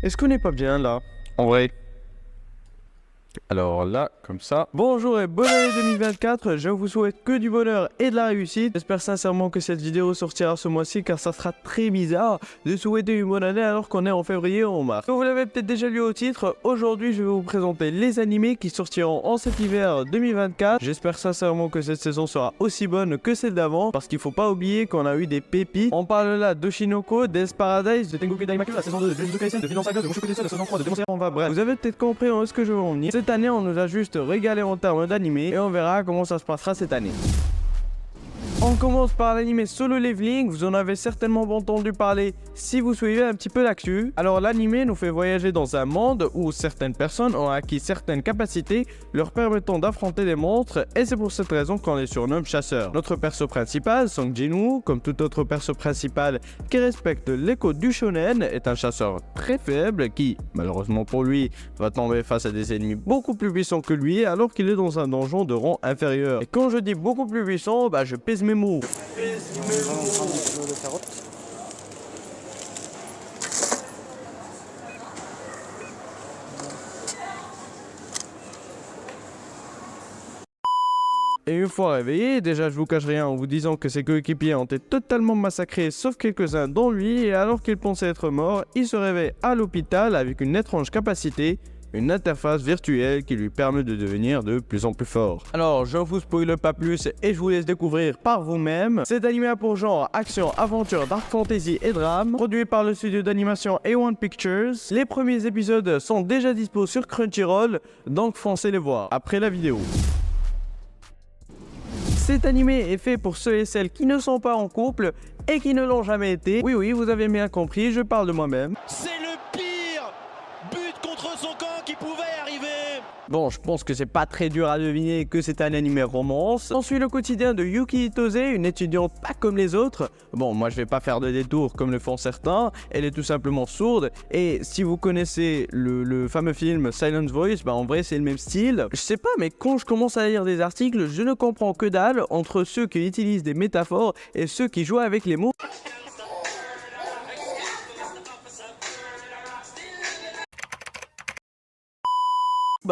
Est-ce qu'on n'est pas bien là? En vrai. Alors là, comme ça. Bonjour et bonne année 2024, je vous souhaite que du bonheur et de la réussite. J'espère sincèrement que cette vidéo sortira ce mois-ci car ça sera très bizarre de souhaiter une bonne année alors qu'on est en février ou en mars. Comme vous l'avez peut-être déjà lu au titre, aujourd'hui je vais vous présenter les animés qui sortiront en cet hiver 2024. J'espère sincèrement que cette saison sera aussi bonne que celle d'avant parce qu'il faut pas oublier qu'on a eu des pépites. On parle là d'Oshinoko, Death Paradise, de Tengoku Daimaku, la saison 2 de Jujutsu Kaisen, de Vinland Saga, de Mushoku Tensei, de saison 3 de Demon Slayer. On va bref. Vous avez peut-être compris où est-ce que je veux en venir. Cette année on nous a juste régalé en termes d'animé et on verra comment ça se passera cette année. On commence par l'anime Solo Leveling, vous en avez certainement entendu parler si vous suivez un petit peu l'actu. Alors l'anime nous fait voyager dans un monde où certaines personnes ont acquis certaines capacités leur permettant d'affronter des monstres et c'est pour cette raison qu'on les surnomme chasseurs. Notre perso principal, Song Jin-woo, comme tout autre perso principal qui respecte les codes du shonen, est un chasseur très faible qui, malheureusement pour lui, va tomber face à des ennemis beaucoup plus puissants que lui alors qu'il est dans un donjon de rang inférieur. Et quand je dis beaucoup plus puissant, je pèse mes mots. Et une fois réveillé, déjà je vous cache rien en vous disant que ses coéquipiers ont été totalement massacrés sauf quelques-uns dont lui et alors qu'il pensait être mort, il se réveille à l'hôpital avec une étrange capacité, une interface virtuelle qui lui permet de devenir de plus en plus fort. Alors je ne vous spoile pas plus et je vous laisse découvrir par vous-même. Cet animé a pour genre action, aventure, dark fantasy et drame, produit par le studio d'animation A1 Pictures. Les premiers épisodes sont déjà dispo sur Crunchyroll, donc foncez les voir après la vidéo. Cet animé est fait pour ceux et celles qui ne sont pas en couple et qui ne l'ont jamais été. Oui, vous avez bien compris, je parle de moi-même. C'est le pire but contre son camp qui pouvait arriver. Bon, je pense que c'est pas très dur à deviner que c'est un animé romance. On suit le quotidien de Yuki Itose, une étudiante pas comme les autres. Bon, moi je vais pas faire de détour comme le font certains. Elle est tout simplement sourde. Et si vous connaissez le fameux film Silent Voice, en vrai c'est le même style. Je sais pas, mais quand je commence à lire des articles, je ne comprends que dalle entre ceux qui utilisent des métaphores et ceux qui jouent avec les mots.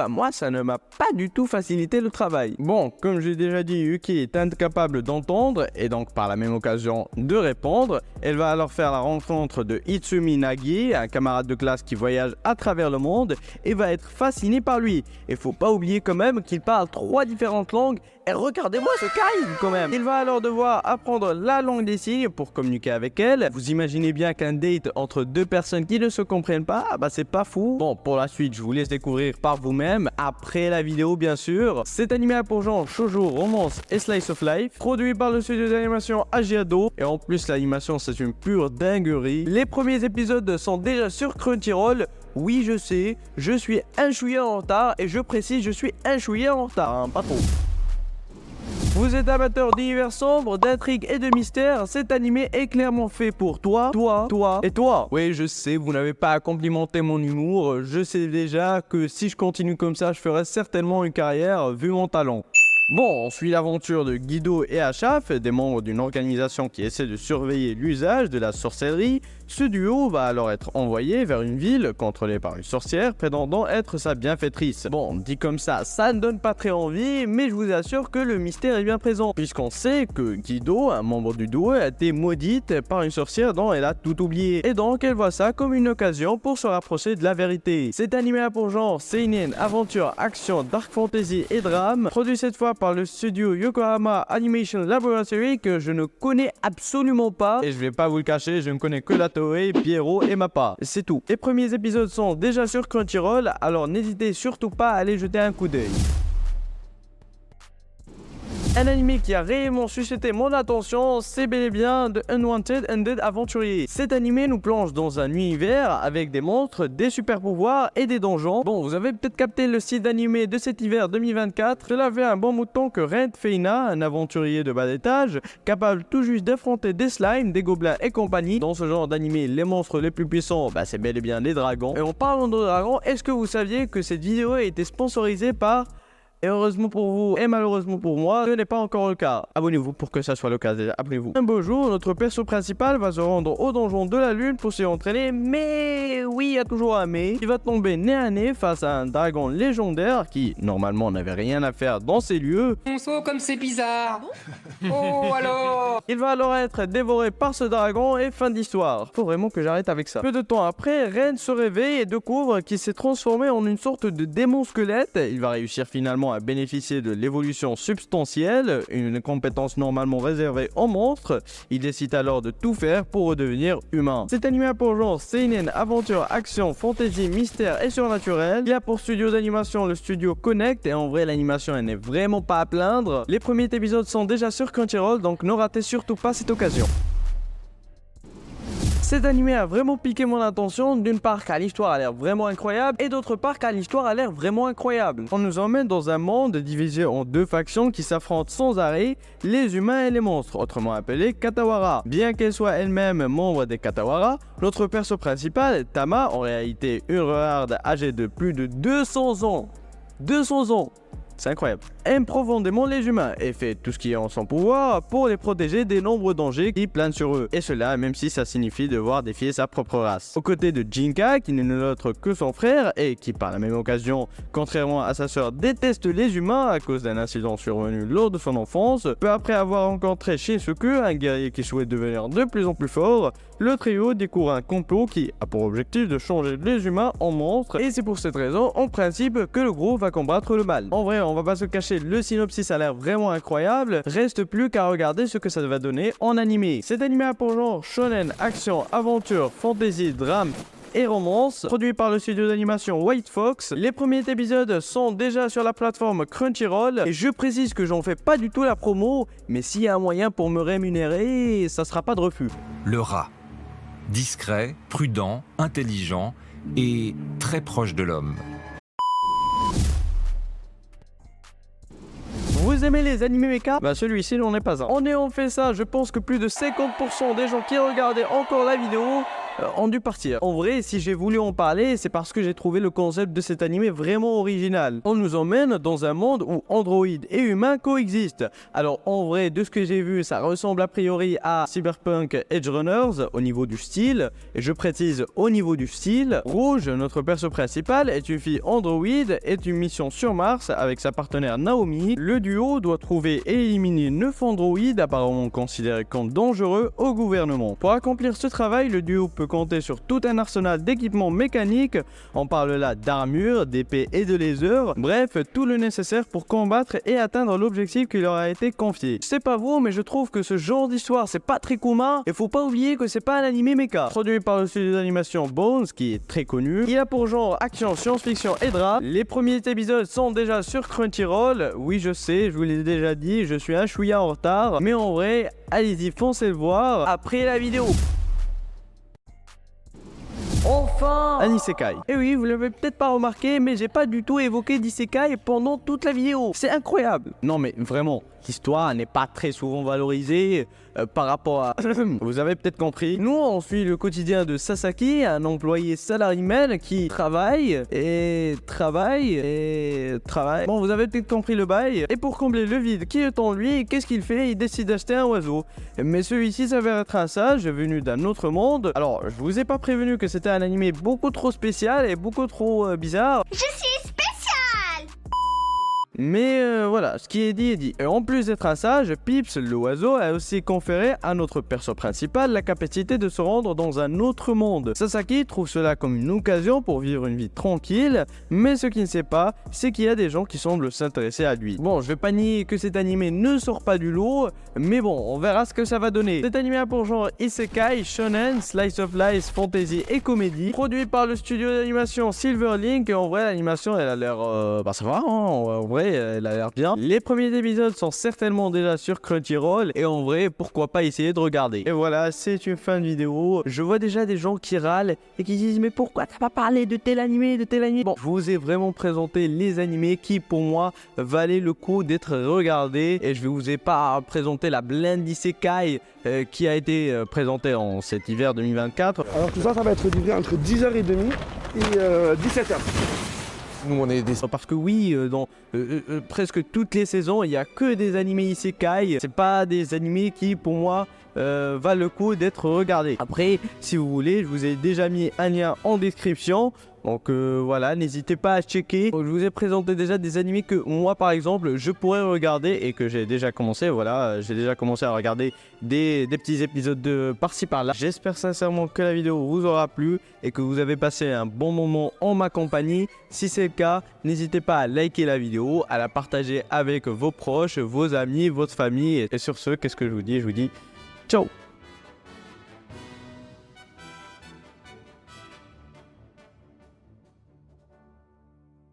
Moi ça ne m'a pas du tout facilité le travail. Bon, comme j'ai déjà dit, Yuki est incapable d'entendre et donc par la même occasion de répondre. Elle va alors faire la rencontre de Itsumi Nagi, un camarade de classe qui voyage à travers le monde et va être fasciné par lui. Et faut pas oublier quand même qu'il parle 3 différentes langues et regardez-moi ce charisme quand même. Il va alors devoir apprendre la langue des signes pour communiquer avec elle. Vous imaginez bien qu'un date entre deux personnes qui ne se comprennent pas, c'est pas fou. Bon, pour la suite, je vous laisse découvrir par vous-même, après la vidéo bien sûr. Cet animé a pour genre shoujo, romance et slice of life, produit par le studio d'animation Agiado, et en plus l'animation c'est une pure dinguerie. Les premiers épisodes sont déjà sur Crunchyroll. Oui, je sais, je suis un chouïa en retard, et je précise, je suis un chouïa en retard, pas trop. Vous êtes amateur d'univers sombre, d'intrigue et de mystère, cet animé est clairement fait pour toi et toi. Oui, je sais, vous n'avez pas à complimenter mon humour, je sais déjà que si je continue comme ça, je ferai certainement une carrière vu mon talent. Bon, on suit l'aventure de Guido et Achaf, des membres d'une organisation qui essaie de surveiller l'usage de la sorcellerie. Ce duo va alors être envoyé vers une ville contrôlée par une sorcière prétendant être sa bienfaitrice. Bon, dit comme ça ne donne pas très envie, mais je vous assure que le mystère est bien présent, puisqu'on sait que Guido, un membre du duo, a été maudite par une sorcière dont elle a tout oublié. Et donc elle voit ça comme une occasion pour se rapprocher de la vérité. Cet animé a pour genre seinen, aventure, action, dark fantasy et drame, produit cette fois par le studio Yokohama Animation Laboratory que je ne connais absolument pas. Et je vais pas vous le cacher, je ne connais que la Toei, Pierrot et Mappa. C'est tout. Les premiers épisodes sont déjà sur Crunchyroll, alors n'hésitez surtout pas à aller jeter un coup d'œil. Un animé qui a réellement suscité mon attention, c'est bel et bien The Unwanted Undead Aventurier. Cet animé nous plonge dans un univers avec des monstres, des super pouvoirs et des donjons. Bon, vous avez peut-être capté le style d'animé de cet hiver 2024. Cela fait un bon bout de temps que Rent Feina, un aventurier de bas d'étage, capable tout juste d'affronter des slimes, des gobelins et compagnie. Dans ce genre d'animé, les monstres les plus puissants, c'est bel et bien les dragons. Et en parlant de dragons, est-ce que vous saviez que cette vidéo a été sponsorisée par Et heureusement pour vous et malheureusement pour moi, ce n'est pas encore le cas. Abonnez-vous pour que ça soit le cas déjà, abonnez-vous. Un beau jour, notre perso principal va se rendre au donjon de la lune pour s'y entraîner, mais oui, il y a toujours un mais. Il va tomber nez à nez face à un dragon légendaire qui, normalement, n'avait rien à faire dans ces lieux. Monceau, comme c'est bizarre. Oh alors. Il va alors être dévoré par ce dragon et fin d'histoire. Faut vraiment que j'arrête avec ça. Peu de temps après, Ren se réveille et découvre qu'il s'est transformé en une sorte de démon squelette. Il va réussir finalement à bénéficier de l'évolution substantielle, une compétence normalement réservée aux monstres. Il décide alors de tout faire pour redevenir humain. Cet anime a pour genre seinen, aventure, action, fantasy, mystère et surnaturel. Il a pour studio d'animation le studio Connect et en vrai l'animation elle n'est vraiment pas à plaindre. Les premiers épisodes sont déjà sur Crunchyroll donc ne ratez surtout pas cette occasion. Cet animé a vraiment piqué mon attention, d'une part car l'histoire a l'air vraiment incroyable et d'autre part car l'histoire a l'air vraiment incroyable. On nous emmène dans un monde divisé en deux factions qui s'affrontent sans arrêt, les humains et les monstres, autrement appelés Katawara. Bien qu'elle soit elle-même membre des Katawara, notre perso principal, Tama, en réalité une regarde âgée de plus de 200 ans. 200 ans! C'est incroyable. Aime profondément les humains et fait tout ce qui est en son pouvoir pour les protéger des nombreux dangers qui planent sur eux. Et cela même si ça signifie devoir défier sa propre race. Aux côtés de Jinka, qui n'est autre que son frère et qui par la même occasion, contrairement à sa sœur, déteste les humains à cause d'un incident survenu lors de son enfance. Peu après avoir rencontré Shinsuke, un guerrier qui souhaite devenir de plus en plus fort, le trio découvre un complot qui a pour objectif de changer les humains en monstres et c'est pour cette raison, en principe, que le groupe va combattre le mal. En vrai, on va pas se cacher, le synopsis a l'air vraiment incroyable, reste plus qu'à regarder ce que ça va donner en animé. Cet animé a pour genre shonen, action, aventure, fantasy, drame et romance, produit par le studio d'animation White Fox. Les premiers épisodes sont déjà sur la plateforme Crunchyroll et je précise que j'en fais pas du tout la promo, mais s'il y a un moyen pour me rémunérer, ça sera pas de refus. Le rat. Discret, prudent, intelligent et très proche de l'homme. Vous aimez les animés mecha? Bah celui-ci n'en est pas un. En ayant fait ça, je pense que plus de 50% des gens qui regardaient encore la vidéo ont dû partir. En vrai, si j'ai voulu en parler, c'est parce que j'ai trouvé le concept de cet animé vraiment original. On nous emmène dans un monde où androïdes et humains coexistent. Alors en vrai, de ce que j'ai vu, ça ressemble a priori à Cyberpunk Edge Runners au niveau du style. Et je précise au niveau du style. Rouge, notre perso principal, est une fille androïde, est une mission sur Mars avec sa partenaire Naomi. Le duo doit trouver et éliminer 9 androïdes apparemment considérés comme dangereux au gouvernement. Pour accomplir ce travail, le duo peut compter sur tout un arsenal d'équipements mécaniques, on parle là d'armure, d'épées et de lasers, bref, tout le nécessaire pour combattre et atteindre l'objectif qui leur a été confié. C'est pas vous, mais je trouve que ce genre d'histoire c'est pas très commun, et faut pas oublier que c'est pas un animé mecha. Produit par le studio d'animation Bones, qui est très connu, il a pour genre action, science-fiction et drame. Les premiers épisodes sont déjà sur Crunchyroll, oui je sais, je vous l'ai déjà dit, je suis un chouïa en retard, mais en vrai, allez-y, foncez le voir après la vidéo. Enfin un isekai. Et oui, vous l'avez peut-être pas remarqué, mais j'ai pas du tout évoqué d'isekai pendant toute la vidéo. C'est incroyable. Non mais vraiment, l'histoire n'est pas très souvent valorisée par rapport à... Vous avez peut-être compris. Nous, on suit le quotidien de Sasaki, un employé salaryman qui travaille. Bon, vous avez peut-être compris le bail. Et pour combler le vide qui est en lui, qu'est-ce qu'il fait? Il décide d'acheter un oiseau. Mais celui-ci s'avère être un sage venu d'un autre monde. Alors, je vous ai pas prévenu que c'était un animé beaucoup trop spécial et beaucoup trop bizarre. Je suis spécial. Mais voilà, ce qui est dit. Et en plus d'être un sage, Pips, l'oiseau, a aussi conféré à notre perso principal la capacité de se rendre dans un autre monde. Sasaki trouve cela comme une occasion pour vivre une vie tranquille, mais ce qu'il ne sait pas, c'est qu'il y a des gens qui semblent s'intéresser à lui. Bon, je vais pas nier que cet animé ne sort pas du lot, mais bon, on verra ce que ça va donner. Cet animé a pour genre isekai, shonen, slice of life, fantasy et comédie, produit par le studio d'animation Silverlink, et en vrai l'animation elle a l'air, ça va, hein, en vrai elle a l'air bien. Les premiers épisodes sont certainement déjà sur Crunchyroll et en vrai pourquoi pas essayer de regarder. Et voilà, c'est une fin de vidéo. Je vois déjà des gens qui râlent et qui disent mais pourquoi t'as pas parlé de tel animé, Bon, je vous ai vraiment présenté les animés qui pour moi valaient le coup d'être regardés et je vous ai pas présenté la blinde d'isekai qui a été présentée en cet hiver 2024. Alors tout ça, ça va être livré entre 10h30 et 17h. Nous, on est des... Parce que oui, dans presque toutes les saisons, il n'y a que des animés isekai. C'est pas des animés qui, pour moi, valent le coup d'être regardés. Après, si vous voulez, je vous ai déjà mis un lien en description. Donc voilà, n'hésitez pas à checker. Donc, je vous ai présenté déjà des animés que moi, par exemple, je pourrais regarder et que j'ai déjà commencé. Voilà, j'ai déjà commencé à regarder des petits épisodes de par-ci par-là. J'espère sincèrement que la vidéo vous aura plu et que vous avez passé un bon moment en ma compagnie. Si c'est le cas, n'hésitez pas à liker la vidéo, à la partager avec vos proches, vos amis, votre famille. Et sur ce, qu'est-ce que je vous dis? Je vous dis ciao!